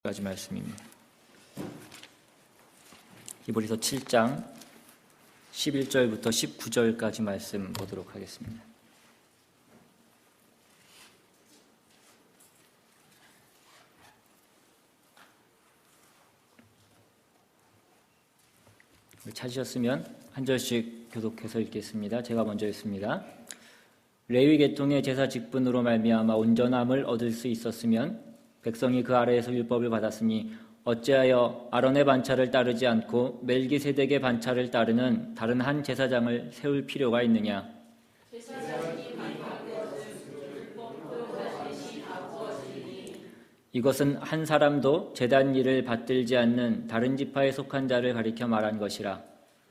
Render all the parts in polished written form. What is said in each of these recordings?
까지 말씀입니다. 히브리서 7장 11절부터 19절까지 말씀 보도록 하겠습니다. 찾으셨으면 한 절씩 교독해서 읽겠습니다. 제가 먼저 읽습니다. 레위 계통의 제사 직분으로 말미암아 온전함을 얻을 수 있었으면 백성이 그 아래에서 율법을 받았으니 어찌하여 아론의 반차를 따르지 않고 멜기세덱의 반차를 따르는 다른 한 제사장을 세울 필요가 있느냐? 이것은 한 사람도 제단 일을 받들지 않는 다른 지파에 속한 자를 가리켜 말한 것이라.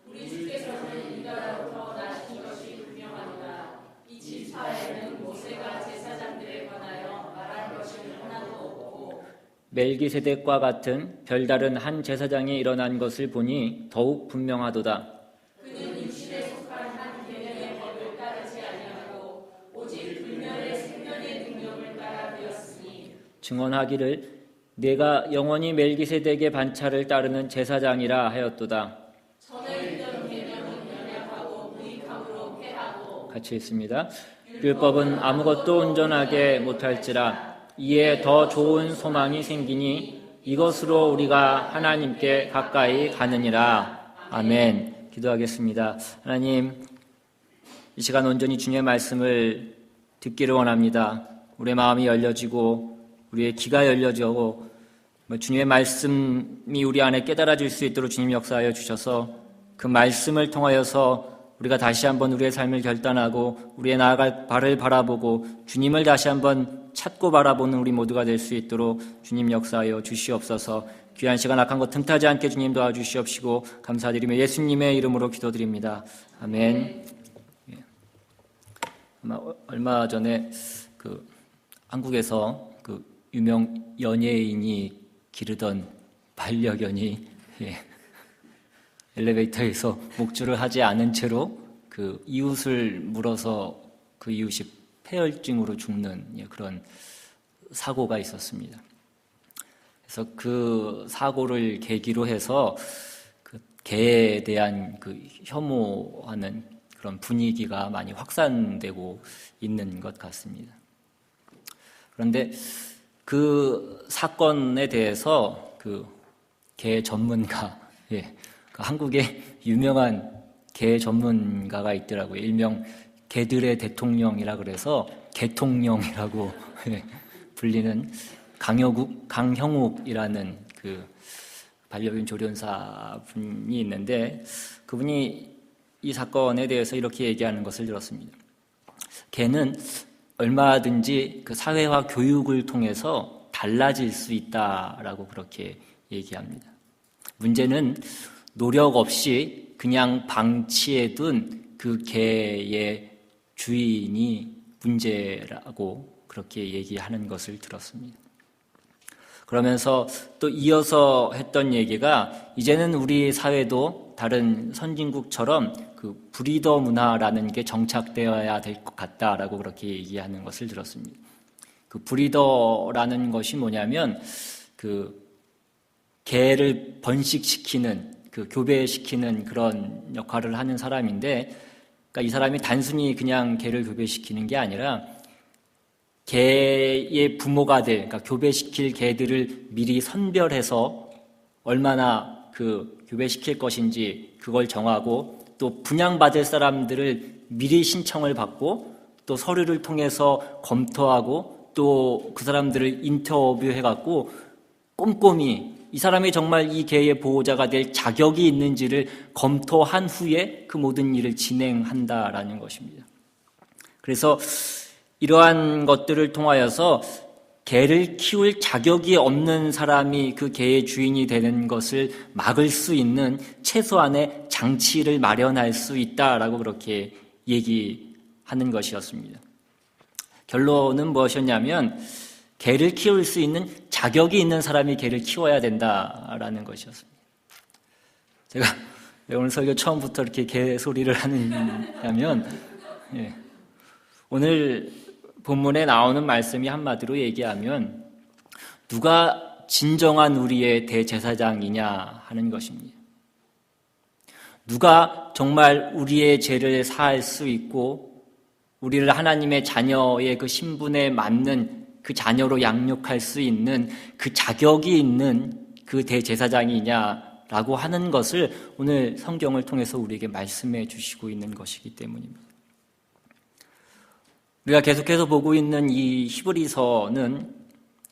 우리 주께서는 이가로부터 나신 것이 분명하노라. 이 지파에는 모세가 제사장들에 관하여 말한 것이 하나도 없고 멜기세덱과 같은 별다른 한 제사장이 일어난 것을 보니 더욱 분명하도다. 그는 육신에 속한 한 계명의 법을 따르지 아니하고 오직 불멸의 생명의 능력을 따라 되었으니 증언하기를 내가 영원히 멜기세덱의 반차를 따르는 제사장이라 하였도다. 전에 있던 계명은 연약하고 무익함으로 패하고 같이 있습니다. 율법은 아무것도 온전하게 못할지라 이에 더 좋은 소망이 생기니 이것으로 우리가 하나님께 가까이 가느니라. 아멘. 기도하겠습니다. 하나님, 이 시간 온전히 주님의 말씀을 듣기를 원합니다. 우리의 마음이 열려지고 우리의 귀가 열려지고 주님의 말씀이 우리 안에 깨달아질 수 있도록 주님 역사하여 주셔서 그 말씀을 통하여서 우리가 다시 한번 우리의 삶을 결단하고 우리의 나아갈 발을 바라보고 주님을 다시 한번 찾고 바라보는 우리 모두가 될 수 있도록 주님 역사하여 주시옵소서. 귀한 시간 악한 것 틈타지 않게 주님 도와주시옵시고 감사드리며 예수님의 이름으로 기도드립니다. 아멘. 얼마 전에 한국에서 유명 연예인이 기르던 반려견이 엘리베이터에서 목줄을 하지 않은 채로 이웃을 물어서 그 이웃이 폐혈증으로 죽는 그런 사고가 있었습니다. 그래서 그 사고를 계기로 해서 개에 대한 혐오하는 그런 분위기가 많이 확산되고 있는 것 같습니다. 그런데 그 사건에 대해서 개 전문가, 한국에 유명한 개 전문가가 있더라고요. 일명 개들의 대통령이라 그래서 개통령이라고 불리는 강형욱이라는 반려견 조련사 분이 있는데 그분이 이 사건에 대해서 이렇게 얘기하는 것을 들었습니다. 개는 얼마든지 사회화 교육을 통해서 달라질 수 있다라고 그렇게 얘기합니다. 문제는 노력 없이 그냥 방치해둔 그 개의 주인이 문제라고 그렇게 얘기하는 것을 들었습니다. 그러면서 또 이어서 했던 얘기가 이제는 우리 사회도 다른 선진국처럼 브리더 문화라는 게 정착되어야 될 것 같다라고 그렇게 얘기하는 것을 들었습니다. 브리더라는 것이 뭐냐면 개를 번식시키는 교배시키는 그런 역할을 하는 사람인데, 그러니까 이 사람이 단순히 그냥 개를 교배시키는 게 아니라 개의 부모가 될, 그러니까 교배시킬 개들을 미리 선별해서 얼마나 교배시킬 것인지 그걸 정하고 또 분양받을 사람들을 미리 신청을 받고 또 서류를 통해서 검토하고 또 그 사람들을 인터뷰해갖고 꼼꼼히 이 사람이 정말 이 개의 보호자가 될 자격이 있는지를 검토한 후에 그 모든 일을 진행한다라는 것입니다. 그래서 이러한 것들을 통하여서 개를 키울 자격이 없는 사람이 그 개의 주인이 되는 것을 막을 수 있는 최소한의 장치를 마련할 수 있다라고 그렇게 얘기하는 것이었습니다. 결론은 무엇이었냐면 개를 키울 수 있는 자격이 있는 사람이 개를 키워야 된다라는 것이었습니다. 제가 왜 오늘 설교 처음부터 이렇게 개 소리를 하느냐면 오늘 본문에 나오는 말씀이 한마디로 얘기하면 누가 진정한 우리의 대제사장이냐 하는 것입니다. 누가 정말 우리의 죄를 사할 수 있고 우리를 하나님의 자녀의 그 신분에 맞는 그 자녀로 양육할 수 있는 그 자격이 있는 그 대제사장이냐라고 하는 것을 오늘 성경을 통해서 우리에게 말씀해 주시고 있는 것이기 때문입니다. 우리가 계속해서 보고 있는 이 히브리서는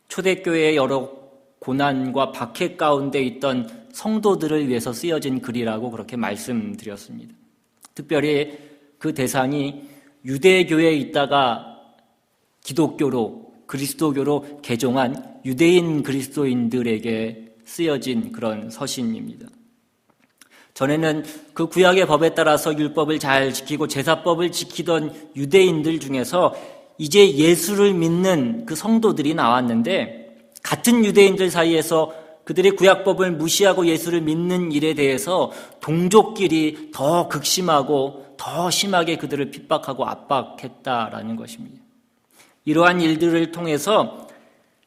초대교회의 여러 고난과 박해 가운데 있던 성도들을 위해서 쓰여진 글이라고 그렇게 말씀드렸습니다. 특별히 그 대상이 유대교회에 있다가 기독교로 그리스도교로 개종한 유대인 그리스도인들에게 쓰여진 그런 서신입니다. 전에는 그 구약의 법에 따라서 율법을 잘 지키고 제사법을 지키던 유대인들 중에서 이제 예수를 믿는 그 성도들이 나왔는데 같은 유대인들 사이에서 그들의 구약법을 무시하고 예수를 믿는 일에 대해서 동족끼리 더 극심하고 더 심하게 그들을 핍박하고 압박했다라는 것입니다. 이러한 일들을 통해서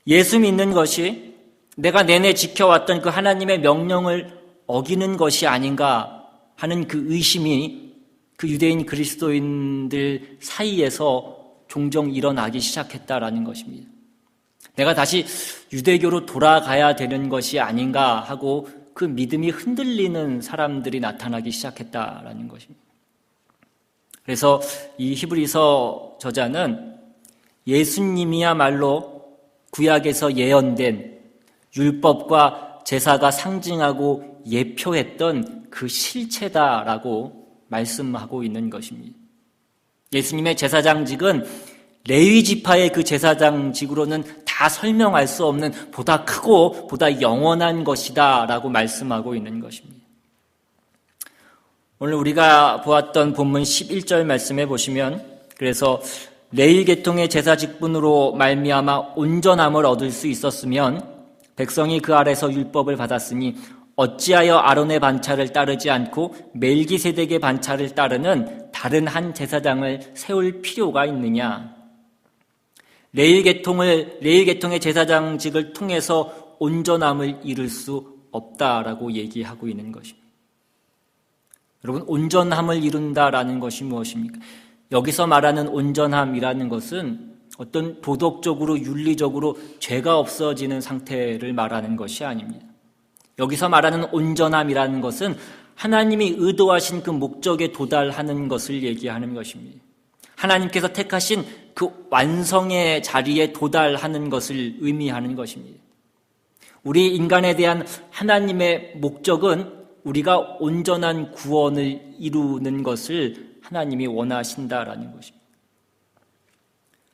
예수 믿는 것이 내가 내내 지켜왔던 그 하나님의 명령을 어기는 것이 아닌가 하는 그 의심이 그 유대인 그리스도인들 사이에서 종종 일어나기 시작했다라는 것입니다. 내가 다시 유대교로 돌아가야 되는 것이 아닌가 하고 그 믿음이 흔들리는 사람들이 나타나기 시작했다라는 것입니다. 그래서 이 히브리서 저자는 예수님이야말로 구약에서 예언된 율법과 제사가 상징하고 예표했던 그 실체다라고 말씀하고 있는 것입니다. 예수님의 제사장직은 레위 지파의 그 제사장직으로는 다 설명할 수 없는 보다 크고 보다 영원한 것이다라고 말씀하고 있는 것입니다. 오늘 우리가 보았던 본문 11절 말씀에 보시면 그래서 레위 계통의 제사 직분으로 말미암아 온전함을 얻을 수 있었으면 백성이 그 아래서 율법을 받았으니 어찌하여 아론의 반차를 따르지 않고 멜기세덱의 반차를 따르는 다른 한 제사장을 세울 필요가 있느냐? 레위 계통의 제사장직을 통해서 온전함을 이룰 수 없다라고 얘기하고 있는 것입니다. 여러분, 온전함을 이룬다라는 것이 무엇입니까? 여기서 말하는 온전함이라는 것은 어떤 도덕적으로 윤리적으로 죄가 없어지는 상태를 말하는 것이 아닙니다. 여기서 말하는 온전함이라는 것은 하나님이 의도하신 그 목적에 도달하는 것을 얘기하는 것입니다. 하나님께서 택하신 그 완성의 자리에 도달하는 것을 의미하는 것입니다. 우리 인간에 대한 하나님의 목적은 우리가 온전한 구원을 이루는 것을 하나님이 원하신다라는 것입니다.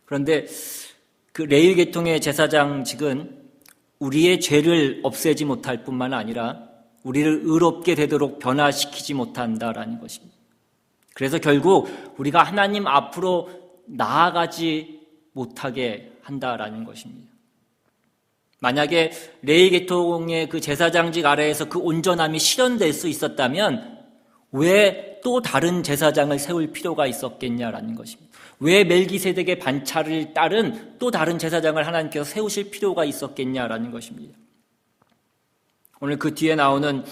그런데 그 레위 계통의 제사장직은 우리의 죄를 없애지 못할 뿐만 아니라 우리를 의롭게 되도록 변화시키지 못한다라는 것입니다. 그래서 결국 우리가 하나님 앞으로 나아가지 못하게 한다라는 것입니다. 만약에 레위 계통의 그 제사장직 아래에서 그 온전함이 실현될 수 있었다면 왜 또 다른 제사장을 세울 필요가 있었겠냐라는 것입니다. 왜 멜기세덱의 반차를 따른 또 다른 제사장을 하나님께서 세우실 필요가 있었겠냐라는 것입니다. 오늘 그 뒤에 나오는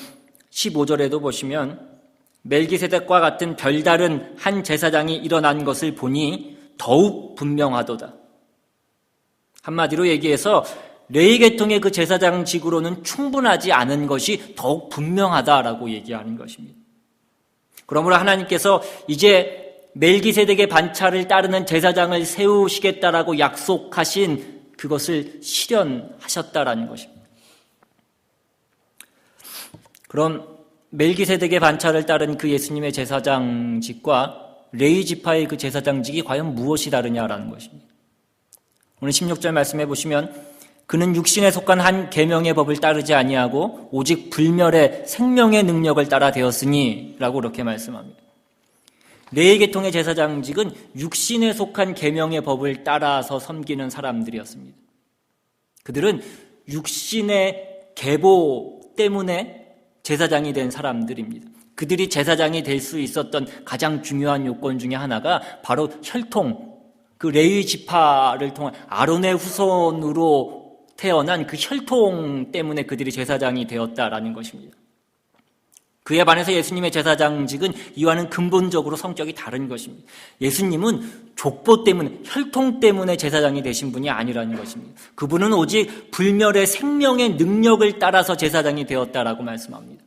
15절에도 보시면 멜기세덱과 같은 별다른 한 제사장이 일어난 것을 보니 더욱 분명하도다. 한마디로 얘기해서 레위 계통의 그 제사장직으로는 충분하지 않은 것이 더욱 분명하다라고 얘기하는 것입니다. 그러므로 하나님께서 이제 멜기세덱의 반차를 따르는 제사장을 세우시겠다라고 약속하신 그것을 실현하셨다라는 것입니다. 그럼 멜기세덱의 반차를 따른 그 예수님의 제사장직과 레위 지파의 그 제사장직이 과연 무엇이 다르냐라는 것입니다. 오늘 16절 말씀해 보시면 그는 육신에 속한 한 계명의 법을 따르지 아니하고 오직 불멸의 생명의 능력을 따라 되었으니 라고 그렇게 말씀합니다. 레위 계통의 제사장직은 육신에 속한 계명의 법을 따라서 섬기는 사람들이었습니다. 그들은 육신의 계보 때문에 제사장이 된 사람들입니다. 그들이 제사장이 될 수 있었던 가장 중요한 요건 중에 하나가 바로 혈통, 그 레위 지파를 통한 아론의 후손으로 태어난 그 혈통 때문에 그들이 제사장이 되었다라는 것입니다. 그에 반해서 예수님의 제사장직은 이와는 근본적으로 성격이 다른 것입니다. 예수님은 족보 때문에, 혈통 때문에 제사장이 되신 분이 아니라는 것입니다. 그분은 오직 불멸의 생명의 능력을 따라서 제사장이 되었다라고 말씀합니다.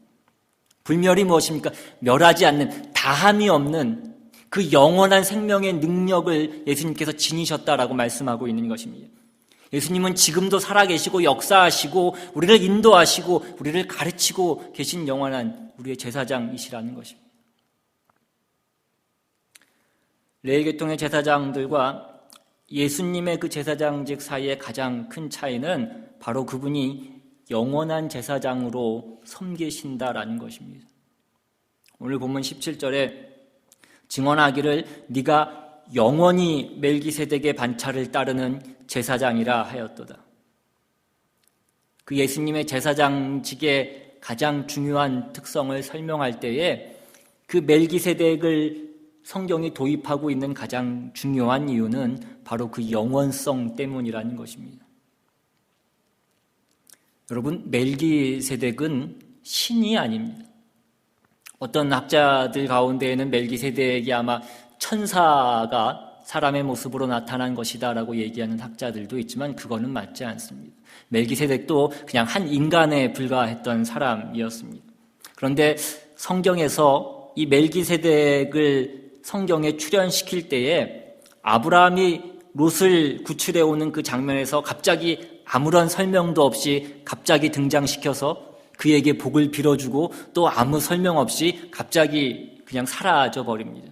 불멸이 무엇입니까? 멸하지 않는, 다함이 없는 그 영원한 생명의 능력을 예수님께서 지니셨다라고 말씀하고 있는 것입니다. 예수님은 지금도 살아계시고 역사하시고 우리를 인도하시고 우리를 가르치고 계신 영원한 우리의 제사장이시라는 것입니다. 레위계통의 제사장들과 예수님의 그 제사장직 사이의 가장 큰 차이는 바로 그분이 영원한 제사장으로 섬기신다라는 것입니다. 오늘 본문 17절에 증언하기를 네가 영원히 멜기세덱의 반차를 따르는 제사장이라 하였도다. 그 예수님의 제사장직의 가장 중요한 특성을 설명할 때에 그 멜기세덱을 성경이 도입하고 있는 가장 중요한 이유는 바로 그 영원성 때문이라는 것입니다. 여러분, 멜기세덱은 신이 아닙니다. 어떤 학자들 가운데에는 멜기세덱이 아마 천사가 사람의 모습으로 나타난 것이다라고 얘기하는 학자들도 있지만 그거는 맞지 않습니다. 멜기세덱도 그냥 한 인간에 불과했던 사람이었습니다. 그런데 성경에서 이 멜기세덱을 성경에 출연시킬 때에 아브라함이 롯을 구출해 오는 그 장면에서 갑자기 아무런 설명도 없이 갑자기 등장시켜서 그에게 복을 빌어주고 또 아무 설명 없이 갑자기 그냥 사라져 버립니다.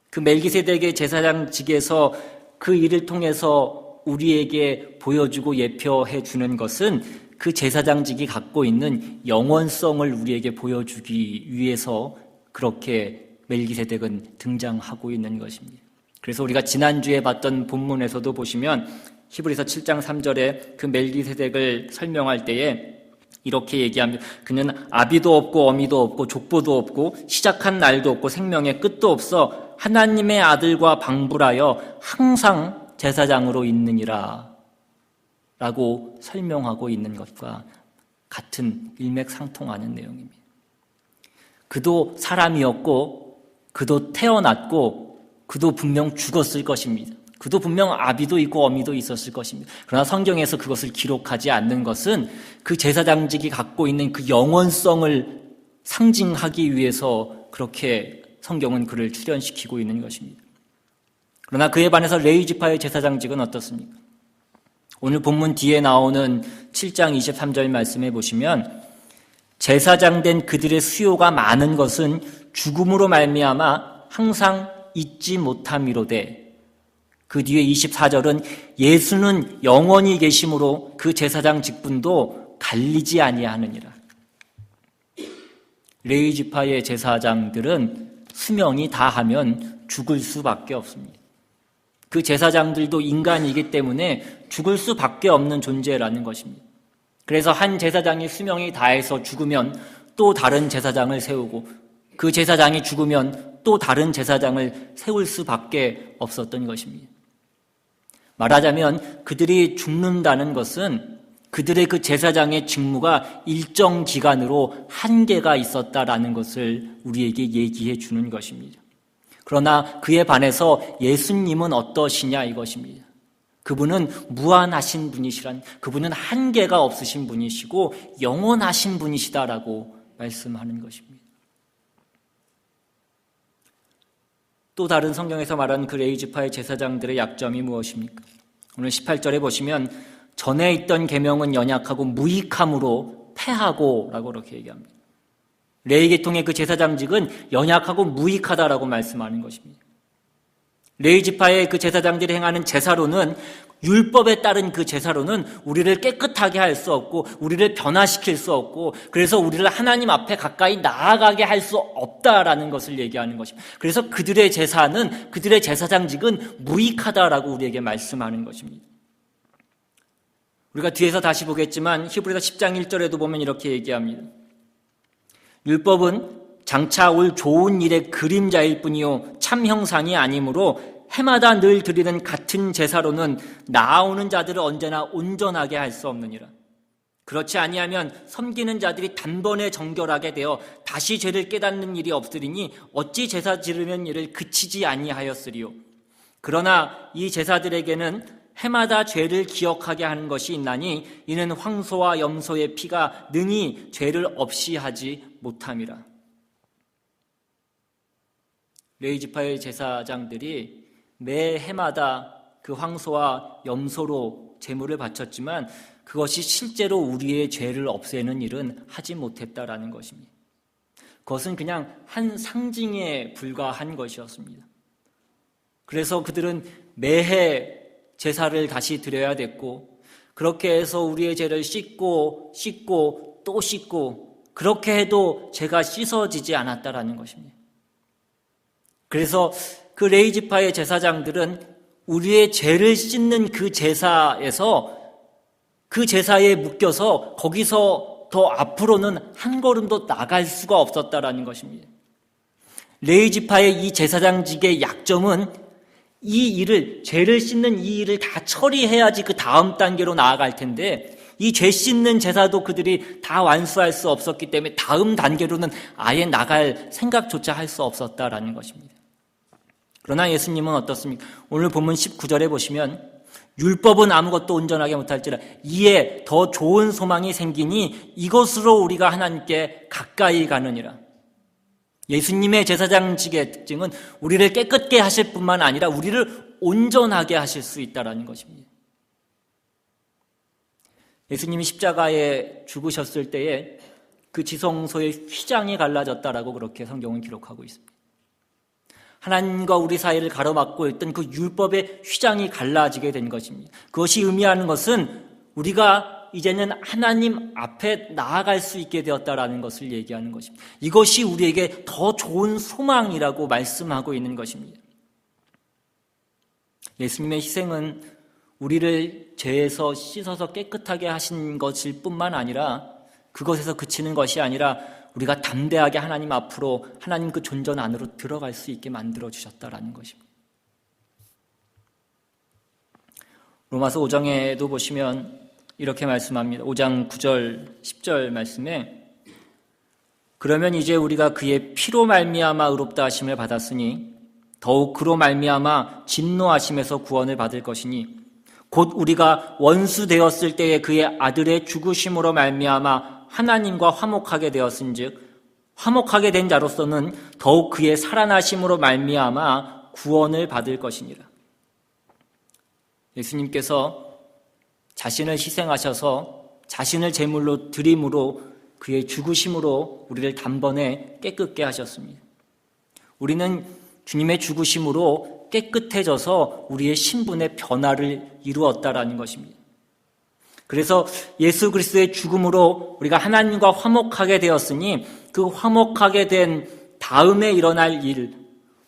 그 멜기세덱의 제사장직에서 그 일을 통해서 우리에게 보여주고 예표해 주는 것은 그 제사장직이 갖고 있는 영원성을 우리에게 보여주기 위해서 그렇게 멜기세덱은 등장하고 있는 것입니다. 그래서 우리가 지난주에 봤던 본문에서도 보시면 히브리서 7장 3절에 그 멜기세덱을 설명할 때에 이렇게 얘기합니다. 그는 아비도 없고 어미도 없고 족보도 없고 시작한 날도 없고 생명의 끝도 없어 하나님의 아들과 방불하여 항상 제사장으로 있느니라 라고 설명하고 있는 것과 같은 일맥상통하는 내용입니다. 그도 사람이었고 그도 태어났고 그도 분명 죽었을 것입니다. 그도 분명 아비도 있고 어미도 있었을 것입니다. 그러나 성경에서 그것을 기록하지 않는 것은 그 제사장직이 갖고 있는 그 영원성을 상징하기 위해서 그렇게 성경은 그를 출연시키고 있는 것입니다. 그러나 그에 반해서 레위지파의 제사장직은 어떻습니까? 오늘 본문 뒤에 나오는 7장 23절 말씀에 보시면 제사장된 그들의 수요가 많은 것은 죽음으로 말미암아 항상 잊지 못함이로되 그 뒤에 24절은 예수는 영원히 계심으로 그 제사장 직분도 갈리지 아니하느니라. 레위지파의 제사장들은 수명이 다하면 죽을 수밖에 없습니다. 그 제사장들도 인간이기 때문에 죽을 수밖에 없는 존재라는 것입니다. 그래서 한 제사장이 수명이 다해서 죽으면 또 다른 제사장을 세우고 그 제사장이 죽으면 또 다른 제사장을 세울 수밖에 없었던 것입니다. 말하자면 그들이 죽는다는 것은 그들의 그 제사장의 직무가 일정 기간으로 한계가 있었다라는 것을 우리에게 얘기해 주는 것입니다. 그러나 그에 반해서 예수님은 어떠시냐 이것입니다. 그분은 무한하신 분이시란, 그분은 한계가 없으신 분이시고 영원하신 분이시다라고 말씀하는 것입니다. 또 다른 성경에서 말하는 그 레위지파의 제사장들의 약점이 무엇입니까? 오늘 18절에 보시면 전에 있던 계명은 연약하고 무익함으로 패하고 라고 그렇게 얘기합니다. 레위계통의 그 제사장직은 연약하고 무익하다라고 말씀하는 것입니다. 레위지파의 그 제사장들이 행하는 제사로는, 율법에 따른 그 제사로는 우리를 깨끗하게 할 수 없고 우리를 변화시킬 수 없고 그래서 우리를 하나님 앞에 가까이 나아가게 할 수 없다라는 것을 얘기하는 것입니다. 그래서 그들의 제사는, 그들의 제사장직은 무익하다라고 우리에게 말씀하는 것입니다. 우리가 뒤에서 다시 보겠지만 히브리서 10장 1절에도 보면 이렇게 얘기합니다. 율법은 장차 올 좋은 일의 그림자일 뿐이요 참 형상이 아니므로 해마다 늘 드리는 같은 제사로는 나아오는 자들을 언제나 온전하게 할 수 없느니라. 그렇지 아니하면 섬기는 자들이 단번에 정결하게 되어 다시 죄를 깨닫는 일이 없으리니 어찌 제사 지르는 일을 그치지 아니하였으리요. 그러나 이 제사들에게는 해마다 죄를 기억하게 하는 것이 있나니 이는 황소와 염소의 피가 능히 죄를 없이 하지 못함이라. 레위 지파의 제사장들이 매 해마다 그 황소와 염소로 제물을 바쳤지만 그것이 실제로 우리의 죄를 없애는 일은 하지 못했다라는 것입니다. 그것은 그냥 한 상징에 불과한 것이었습니다. 그래서 그들은 매해 제사를 다시 드려야 됐고, 그렇게 해서 우리의 죄를 씻고 또 씻고, 그렇게 해도 죄가 씻어지지 않았다라는 것입니다. 그래서 그 레위 지파의 제사장들은 우리의 죄를 씻는 그 제사에서 그 제사에 묶여서 거기서 더 앞으로는 한 걸음도 나갈 수가 없었다라는 것입니다. 레위 지파의 이 제사장직의 약점은 이 일을, 죄를 씻는 이 일을 다 처리해야지 그 다음 단계로 나아갈 텐데 이 죄 씻는 제사도 그들이 다 완수할 수 없었기 때문에 다음 단계로는 아예 나갈 생각조차 할 수 없었다라는 것입니다. 그러나 예수님은 어떻습니까? 오늘 본문 19절에 보시면 율법은 아무것도 온전하게 못할지라 이에 더 좋은 소망이 생기니 이것으로 우리가 하나님께 가까이 가느니라. 예수님의 제사장직의 특징은 우리를 깨끗게 하실 뿐만 아니라 우리를 온전하게 하실 수 있다는 것입니다. 예수님이 십자가에 죽으셨을 때에 그 지성소의 휘장이 갈라졌다라고 그렇게 성경은 기록하고 있습니다. 하나님과 우리 사이를 가로막고 있던 그 율법의 휘장이 갈라지게 된 것입니다. 그것이 의미하는 것은 우리가 이제는 하나님 앞에 나아갈 수 있게 되었다라는 것을 얘기하는 것입니다. 이것이 우리에게 더 좋은 소망이라고 말씀하고 있는 것입니다. 예수님의 희생은 우리를 죄에서 씻어서 깨끗하게 하신 것일 뿐만 아니라 그것에서 그치는 것이 아니라 우리가 담대하게 하나님 앞으로 하나님 그 존전 안으로 들어갈 수 있게 만들어주셨다라는 것입니다. 로마서 5장에도 보시면 이렇게 말씀합니다. 5장 9절 10절 말씀에 그러면 이제 우리가 그의 피로 말미암아 의롭다 하심을 받았으니 더욱 그로 말미암아 진노하심에서 구원을 받을 것이니 곧 우리가 원수 되었을 때에 그의 아들의 죽으심으로 말미암아 하나님과 화목하게 되었은즉 화목하게 된 자로서는 더욱 그의 살아나심으로 말미암아 구원을 받을 것이니라. 예수님께서 자신을 희생하셔서 자신을 제물로 드림으로 그의 죽으심으로 우리를 단번에 깨끗게 하셨습니다. 우리는 주님의 죽으심으로 깨끗해져서 우리의 신분의 변화를 이루었다라는 것입니다. 그래서 예수 그리스도의 죽음으로 우리가 하나님과 화목하게 되었으니 그 화목하게 된 다음에 일어날 일,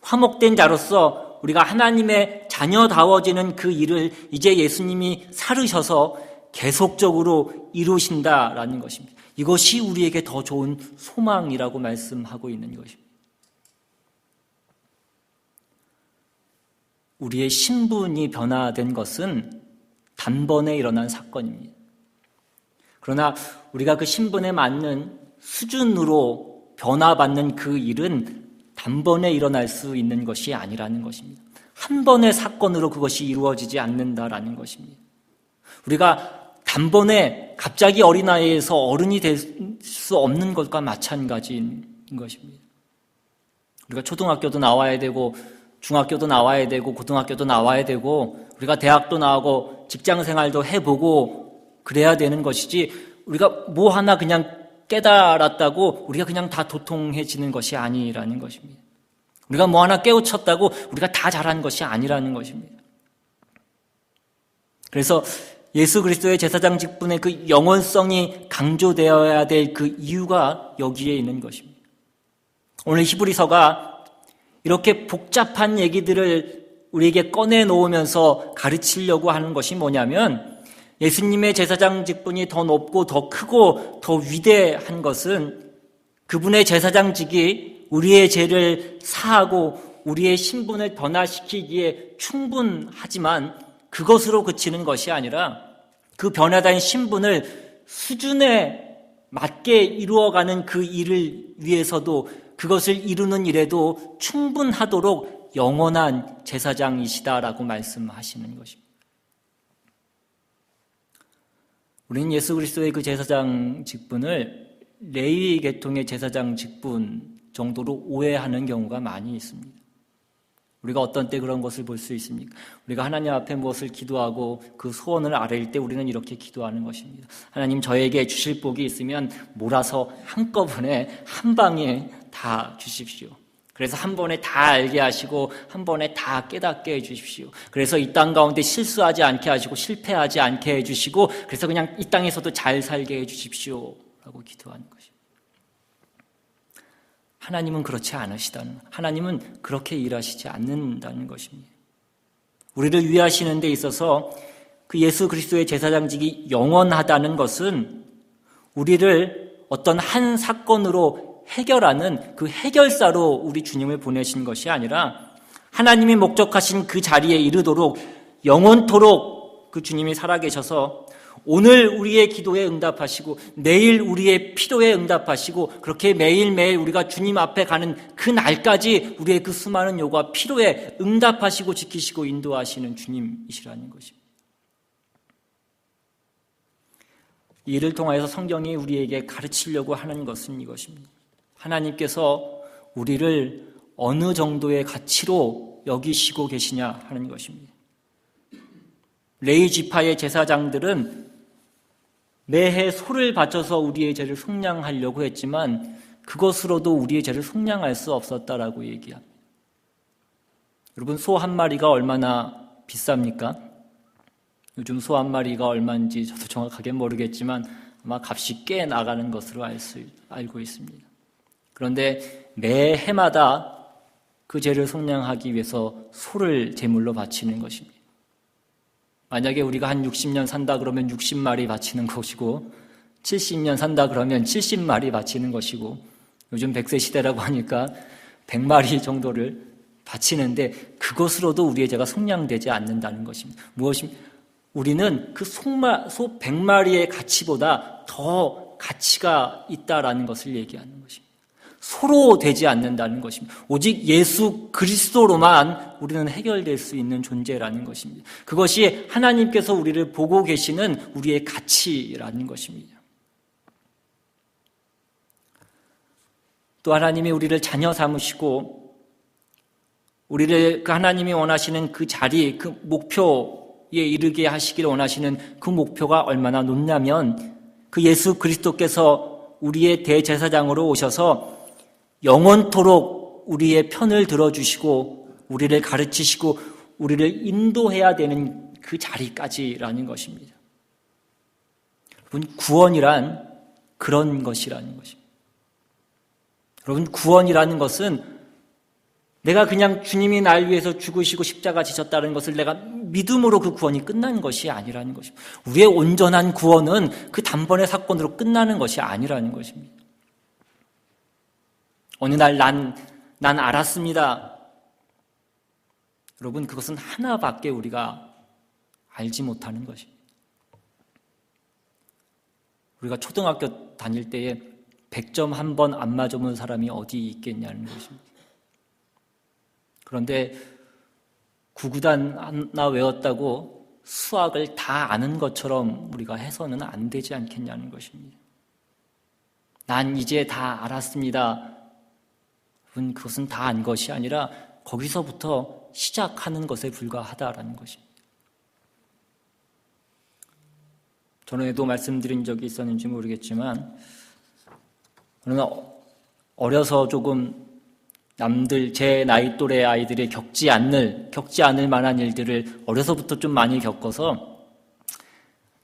화목된 자로서 우리가 하나님의 자녀다워지는 그 일을 이제 예수님이 살으셔서 계속적으로 이루신다라는 것입니다. 이것이 우리에게 더 좋은 소망이라고 말씀하고 있는 것입니다. 우리의 신분이 변화된 것은 단번에 일어난 사건입니다. 그러나 우리가 그 신분에 맞는 수준으로 변화받는 그 일은 단번에 일어날 수 있는 것이 아니라는 것입니다. 한 번의 사건으로 그것이 이루어지지 않는다라는 것입니다. 우리가 단번에 갑자기 어린아이에서 어른이 될 수 없는 것과 마찬가지인 것입니다. 우리가 초등학교도 나와야 되고 중학교도 나와야 되고 고등학교도 나와야 되고 우리가 대학도 나오고 직장생활도 해보고 그래야 되는 것이지 우리가 뭐 하나 그냥 깨달았다고 우리가 그냥 다 도통해지는 것이 아니라는 것입니다. 우리가 뭐 하나 깨우쳤다고 우리가 다 잘한 것이 아니라는 것입니다. 그래서 예수 그리스도의 제사장 직분의 그 영원성이 강조되어야 될 그 이유가 여기에 있는 것입니다. 오늘 히브리서가 이렇게 복잡한 얘기들을 우리에게 꺼내놓으면서 가르치려고 하는 것이 뭐냐면 예수님의 제사장 직분이 더 높고 더 크고 더 위대한 것은 그분의 제사장직이 우리의 죄를 사하고 우리의 신분을 변화시키기에 충분하지만 그것으로 그치는 것이 아니라 그 변화된 신분을 수준에 맞게 이루어가는 그 일을 위해서도 그것을 이루는 일에도 충분하도록 영원한 제사장이시다라고 말씀하시는 것입니다. 우리는 예수 그리스도의 그 제사장 직분을 레위 계통의 제사장 직분 정도로 오해하는 경우가 많이 있습니다. 우리가 어떤 때 그런 것을 볼 수 있습니까? 우리가 하나님 앞에 무엇을 기도하고 그 소원을 아뢰일 때 우리는 이렇게 기도하는 것입니다. 하나님, 저에게 주실 복이 있으면 몰아서 한꺼번에 한 방에 다 주십시오. 그래서 한 번에 다 알게 하시고 한 번에 다 깨닫게 해주십시오. 그래서 이 땅 가운데 실수하지 않게 하시고 실패하지 않게 해주시고 그래서 그냥 이 땅에서도 잘 살게 해주십시오 라고 기도하는 것입니다. 하나님은 그렇지 않으시다는, 하나님은 그렇게 일하시지 않는다는 것입니다. 우리를 위하시는 데 있어서 그 예수 그리스도의 제사장직이 영원하다는 것은 우리를 어떤 한 사건으로 해결하는 그 해결사로 우리 주님을 보내신 것이 아니라 하나님이 목적하신 그 자리에 이르도록 영원토록 그 주님이 살아계셔서 오늘 우리의 기도에 응답하시고 내일 우리의 필요에 응답하시고 그렇게 매일매일 우리가 주님 앞에 가는 그 날까지 우리의 그 수많은 요구와 필요에 응답하시고 지키시고 인도하시는 주님이시라는 것입니다. 이 일을 통하여서 성경이 우리에게 가르치려고 하는 것은 이것입니다. 하나님께서 우리를 어느 정도의 가치로 여기시고 계시냐 하는 것입니다. 레위 지파의 제사장들은 매해 소를 바쳐서 우리의 죄를 속량하려고 했지만 그것으로도 우리의 죄를 속량할 수 없었다라고 얘기합니다. 여러분, 소 한 마리가 얼마나 비쌉니까? 요즘 소 한 마리가 얼마인지 저도 정확하게 모르겠지만 아마 값이 꽤 나가는 것으로 알고 있습니다. 그런데 매해마다 그 죄를 속량하기 위해서 소를 제물로 바치는 것입니다. 만약에 우리가 한 60년 산다 그러면 60마리 바치는 것이고 70년 산다 그러면 70마리 바치는 것이고 요즘 100세 시대라고 하니까 100마리 정도를 바치는데 그것으로도 우리의 죄가 속량되지 않는다는 것입니다. 우리는 그 소 100마리의 가치보다 더 가치가 있다라는 것을 얘기하는 것입니다. 소로 되지 않는다는 것입니다. 오직 예수 그리스도로만 우리는 해결될 수 있는 존재라는 것입니다. 그것이 하나님께서 우리를 보고 계시는 우리의 가치라는 것입니다. 또 하나님이 우리를 자녀 삼으시고 우리를 그 하나님이 원하시는 그 자리, 그 목표에 이르게 하시기를 원하시는 그 목표가 얼마나 높냐면 그 예수 그리스도께서 우리의 대제사장으로 오셔서 영원토록 우리의 편을 들어주시고 우리를 가르치시고 우리를 인도해야 되는 그 자리까지라는 것입니다. 여러분, 구원이란 그런 것이라는 것입니다. 여러분, 구원이라는 것은 내가 그냥 주님이 날 위해서 죽으시고 십자가 지셨다는 것을 내가 믿음으로 그 구원이 끝난 것이 아니라는 것입니다. 우리의 온전한 구원은 그 단번의 사건으로 끝나는 것이 아니라는 것입니다. 어느 날 난 알았습니다. 여러분, 그것은 하나밖에 우리가 알지 못하는 것입니다. 우리가 초등학교 다닐 때에 100점 한 번 안 맞아본 사람이 어디 있겠냐는 것입니다. 그런데 구구단 하나 외웠다고 수학을 다 아는 것처럼 우리가 해서는 안 되지 않겠냐는 것입니다. 난 이제 다 알았습니다. 그것은 다 안 것이 아니라 거기서부터 시작하는 것에 불과하다라는 것입니다. 전에도 말씀드린 적이 있었는지 모르겠지만 저는 어려서 조금 남들 제 나이 또래 아이들이 겪지 않을 만한 일들을 어려서부터 좀 많이 겪어서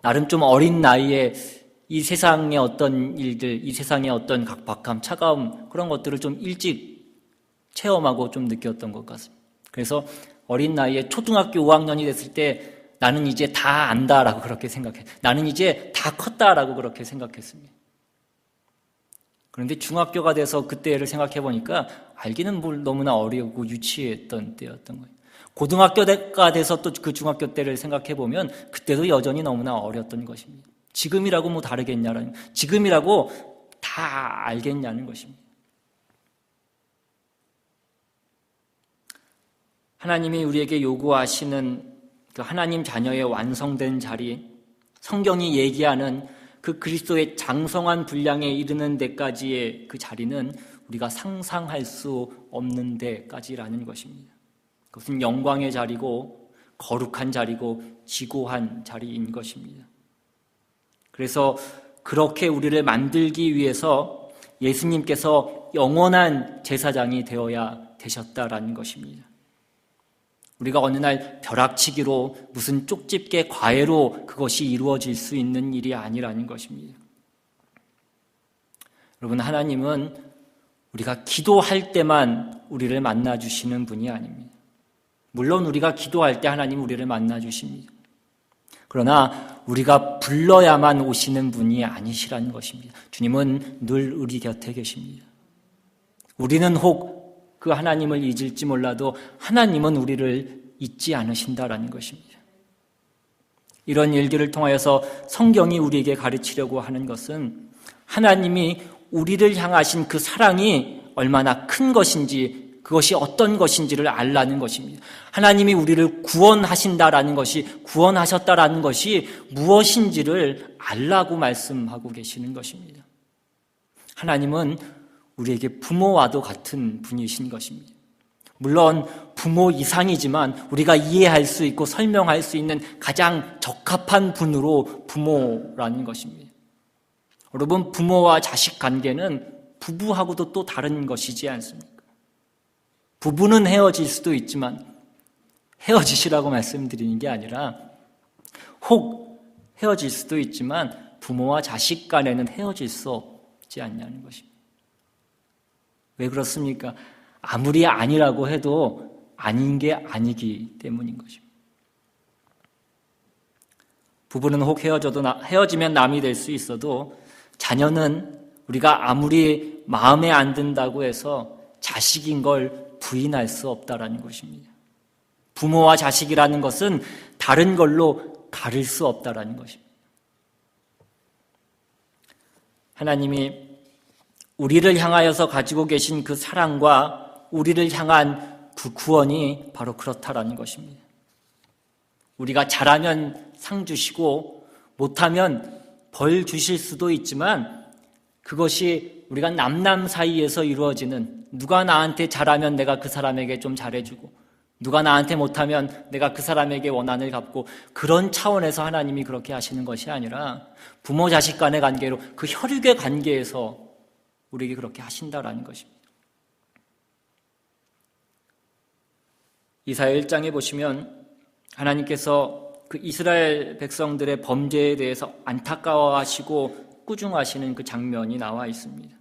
나름 좀 어린 나이에 이 세상의 어떤 일들, 이 세상의 어떤 각박함, 차가움 그런 것들을 좀 일찍 체험하고 좀 느꼈던 것 같습니다. 그래서 어린 나이에 초등학교 5학년이 됐을 때 나는 이제 다 안다라고 그렇게 생각해. 나는 이제 다 컸다라고 그렇게 생각했습니다. 그런데 중학교가 돼서 그때를 생각해 보니까 알기는 너무나 어리고 유치했던 때였던 거예요. 고등학교가 돼서 또 그 중학교 때를 생각해 보면 그때도 여전히 너무나 어렸던 것입니다. 지금이라고 뭐 다르겠냐라는, 지금이라고 다 알겠냐는 것입니다. 하나님이 우리에게 요구하시는 그 하나님 자녀의 완성된 자리, 성경이 얘기하는 그 그리스도의 장성한 분량에 이르는 데까지의 그 자리는 우리가 상상할 수 없는 데까지라는 것입니다. 그것은 영광의 자리고 거룩한 자리고 지고한 자리인 것입니다. 그래서 그렇게 우리를 만들기 위해서 예수님께서 영원한 제사장이 되어야 되셨다라는 것입니다. 우리가 어느 날 벼락치기로 무슨 쪽집게 과외로 그것이 이루어질 수 있는 일이 아니라는 것입니다. 여러분, 하나님은 우리가 기도할 때만 우리를 만나주시는 분이 아닙니다. 물론 우리가 기도할 때 하나님 우리를 만나주십니다. 그러나 우리가 불러야만 오시는 분이 아니시라는 것입니다. 주님은 늘 우리 곁에 계십니다. 우리는 혹 그 하나님을 잊을지 몰라도 하나님은 우리를 잊지 않으신다라는 것입니다. 이런 일들을 통하여서 성경이 우리에게 가르치려고 하는 것은 하나님이 우리를 향하신 그 사랑이 얼마나 큰 것인지, 그것이 어떤 것인지를 알라는 것입니다. 하나님이 우리를 구원하신다라는 것이, 구원하셨다라는 것이 무엇인지를 알라고 말씀하고 계시는 것입니다. 하나님은 우리에게 부모와도 같은 분이신 것입니다. 물론 부모 이상이지만 우리가 이해할 수 있고 설명할 수 있는 가장 적합한 분으로 부모라는 것입니다. 여러분, 부모와 자식 관계는 부부하고도 또 다른 것이지 않습니까? 부부는 헤어질 수도 있지만 헤어지시라고 말씀드리는 게 아니라 혹 헤어질 수도 있지만 부모와 자식 간에는 헤어질 수 없지 않냐는 것입니다. 왜 그렇습니까? 아무리 아니라고 해도 아닌 게 아니기 때문인 것입니다. 부부는 혹 헤어지면 남이 될 수 있어도 자녀는 우리가 아무리 마음에 안 든다고 해서 자식인 걸 부인할 수 없다라는 것입니다. 부모와 자식이라는 것은 다른 걸로 가릴 수 없다라는 것입니다. 하나님이 우리를 향하여서 가지고 계신 그 사랑과 우리를 향한 그 구원이 바로 그렇다라는 것입니다. 우리가 잘하면 상 주시고 못하면 벌 주실 수도 있지만 그것이 우리가 남남 사이에서 이루어지는, 누가 나한테 잘하면 내가 그 사람에게 좀 잘해주고 누가 나한테 못하면 내가 그 사람에게 원한을 갚고, 그런 차원에서 하나님이 그렇게 하시는 것이 아니라 부모 자식 간의 관계로, 그 혈육의 관계에서 우리에게 그렇게 하신다라는 것입니다. 이사야 1장에 보시면 하나님께서 그 이스라엘 백성들의 범죄에 대해서 안타까워하시고 꾸중하시는 그 장면이 나와 있습니다.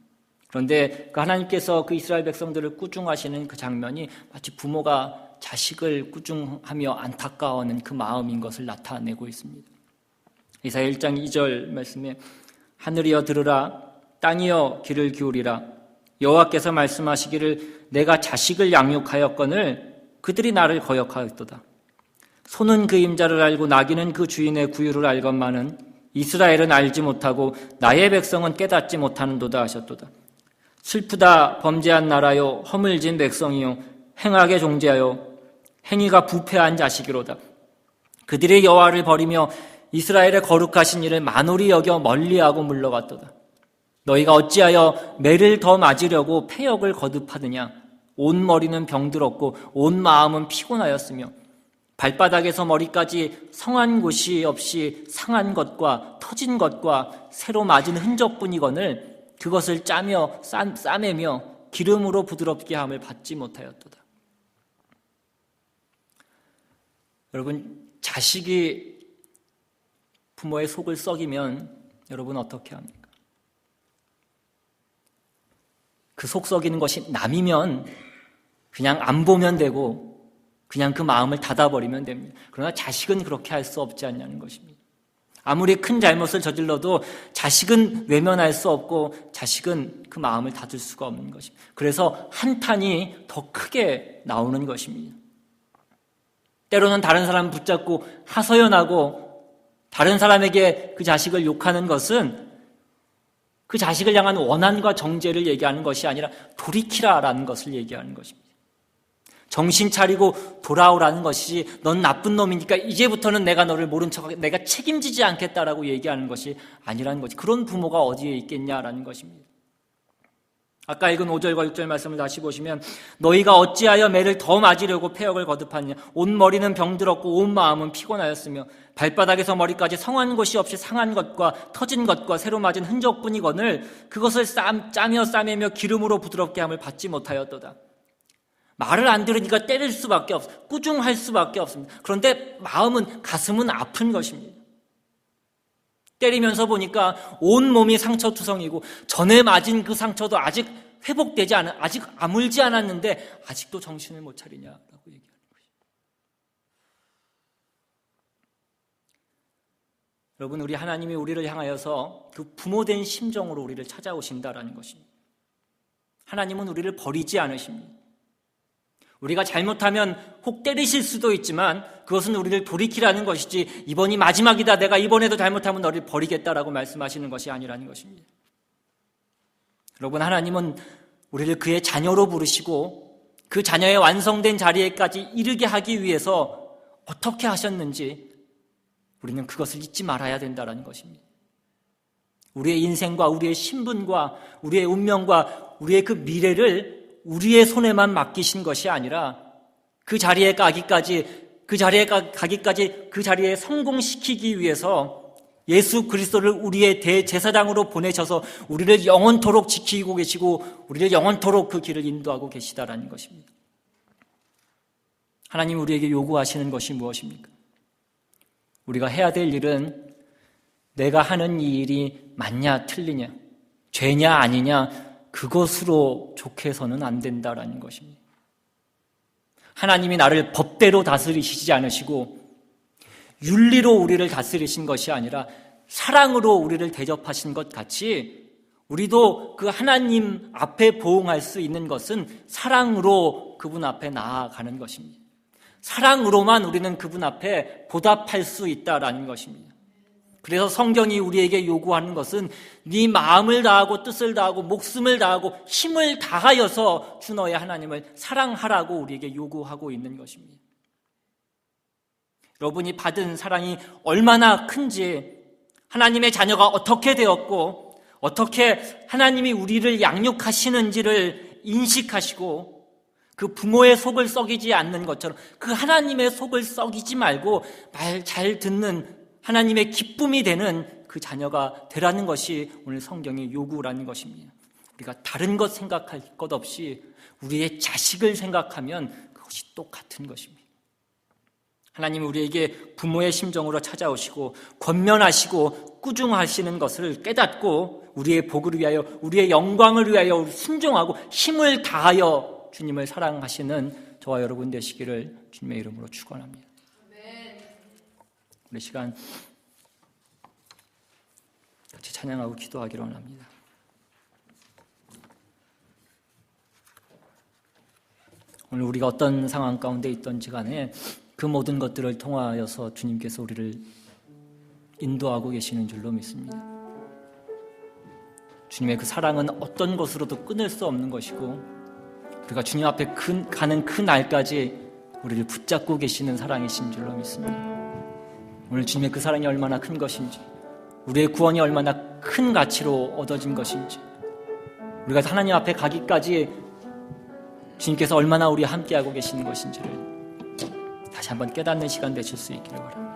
그런데 그 하나님께서 그 이스라엘 백성들을 꾸중하시는 그 장면이 마치 부모가 자식을 꾸중하며 안타까워하는 그 마음인 것을 나타내고 있습니다. 이사야 1장 2절 말씀에 하늘이여 들으라, 땅이여 귀를 기울이라, 여호와께서 말씀하시기를 내가 자식을 양육하였거늘 그들이 나를 거역하였도다. 소는 그 임자를 알고 나귀는 그 주인의 구유를 알건만은 이스라엘은 알지 못하고 나의 백성은 깨닫지 못하는도다 하셨도다. 슬프다 범죄한 나라요, 허물진 백성이요, 행하게 종죄하여 행위가 부패한 자식이로다. 그들의 여호와를 버리며 이스라엘의 거룩하신 이를 만홀히 여겨 멀리하고 물러갔도다. 너희가 어찌하여 매를 더 맞으려고 패역을 거듭하느냐? 온 머리는 병들었고 온 마음은 피곤하였으며 발바닥에서 머리까지 성한 곳이 없이 상한 것과 터진 것과 새로 맞은 흔적뿐이거늘 그것을 싸매며 기름으로 부드럽게 함을 받지 못하였도다. 여러분, 자식이 부모의 속을 썩이면 여러분 어떻게 합니까? 그 속 썩이는 것이 남이면 그냥 안 보면 되고 그냥 그 마음을 닫아버리면 됩니다. 그러나 자식은 그렇게 할 수 없지 않냐는 것입니다. 아무리 큰 잘못을 저질러도 자식은 외면할 수 없고 자식은 그 마음을 닫을 수가 없는 것입니다. 그래서 한탄이 더 크게 나오는 것입니다. 때로는 다른 사람 붙잡고 하소연하고 다른 사람에게 그 자식을 욕하는 것은 그 자식을 향한 원한과 정죄를 얘기하는 것이 아니라 돌이키라라는 것을 얘기하는 것입니다. 정신 차리고 돌아오라는 것이지 넌 나쁜 놈이니까 이제부터는 내가 너를 모른 척하게 내가 책임지지 않겠다라고 얘기하는 것이 아니라는 거지. 그런 부모가 어디에 있겠냐라는 것입니다. 아까 읽은 5절과 6절 말씀을 다시 보시면 너희가 어찌하여 매를 더 맞으려고 패역을 거듭하느냐. 온 머리는 병들었고 온 마음은 피곤하였으며 발바닥에서 머리까지 성한 곳이 없이 상한 것과 터진 것과 새로 맞은 흔적뿐이거늘 그것을 짜며 싸매며 기름으로 부드럽게 함을 받지 못하였도다. 말을 안 들으니까 때릴 수밖에 없어. 꾸중할 수밖에 없습니다. 그런데 가슴은 아픈 것입니다. 때리면서 보니까 온 몸이 상처투성이고 전에 맞은 그 상처도 아직 회복되지 않아, 아직 아물지 않았는데 아직도 정신을 못 차리냐라고 얘기하는 것입니다. 여러분, 우리 하나님이 우리를 향하여서 그 부모된 심정으로 우리를 찾아오신다라는 것입니다. 하나님은 우리를 버리지 않으십니다. 우리가 잘못하면 혹 때리실 수도 있지만 그것은 우리를 돌이키라는 것이지 이번이 마지막이다, 내가 이번에도 잘못하면 너를 버리겠다라고 말씀하시는 것이 아니라는 것입니다. 여러분, 하나님은 우리를 그의 자녀로 부르시고 그 자녀의 완성된 자리에까지 이르게 하기 위해서 어떻게 하셨는지 우리는 그것을 잊지 말아야 된다는 것입니다. 우리의 인생과 우리의 신분과 우리의 운명과 우리의 그 미래를 우리의 손에만 맡기신 것이 아니라 그 자리에 가기까지 그 자리에 성공시키기 위해서 예수 그리스도를 우리의 대제사장으로 보내셔서 우리를 영원토록 지키고 계시고 우리를 영원토록 그 길을 인도하고 계시다라는 것입니다. 하나님 우리에게 요구하시는 것이 무엇입니까? 우리가 해야 될 일은 내가 하는 이 일이 맞냐 틀리냐, 죄냐 아니냐, 그것으로 족해서는 안 된다라는 것입니다. 하나님이 나를 법대로 다스리시지 않으시고 윤리로 우리를 다스리신 것이 아니라 사랑으로 우리를 대접하신 것 같이 우리도 그 하나님 앞에 보응할 수 있는 것은 사랑으로 그분 앞에 나아가는 것입니다. 사랑으로만 우리는 그분 앞에 보답할 수 있다라는 것입니다. 그래서 성경이 우리에게 요구하는 것은 네 마음을 다하고 뜻을 다하고 목숨을 다하고 힘을 다하여서 주 너의 하나님을 사랑하라고 우리에게 요구하고 있는 것입니다. 여러분이 받은 사랑이 얼마나 큰지, 하나님의 자녀가 어떻게 되었고 어떻게 하나님이 우리를 양육하시는지를 인식하시고 그 부모의 속을 썩이지 않는 것처럼 그 하나님의 속을 썩이지 말고 말 잘 듣는 하나님의 기쁨이 되는 그 자녀가 되라는 것이 오늘 성경의 요구라는 것입니다. 우리가 다른 것 생각할 것 없이 우리의 자식을 생각하면 그것이 똑같은 것입니다. 하나님은 우리에게 부모의 심정으로 찾아오시고 권면하시고 꾸중하시는 것을 깨닫고 우리의 복을 위하여 우리의 영광을 위하여 순종하고 힘을 다하여 주님을 사랑하시는 저와 여러분 되시기를 주님의 이름으로 축원합니다. 우리 시간 같이 찬양하고 기도하기로 합니다. 오늘 우리가 어떤 상황 가운데 있던지 간에 그 모든 것들을 통하여서 주님께서 우리를 인도하고 계시는 줄로 믿습니다. 주님의 그 사랑은 어떤 것으로도 끊을 수 없는 것이고 우리가 주님 앞에 가는 그 날까지 우리를 붙잡고 계시는 사랑이신 줄로 믿습니다. 오늘 주님의 그 사랑이 얼마나 큰 것인지, 우리의 구원이 얼마나 큰 가치로 얻어진 것인지, 우리가 하나님 앞에 가기까지 주님께서 얼마나 우리와 함께하고 계시는 것인지를 다시 한번 깨닫는 시간 되실 수 있기를 바랍니다.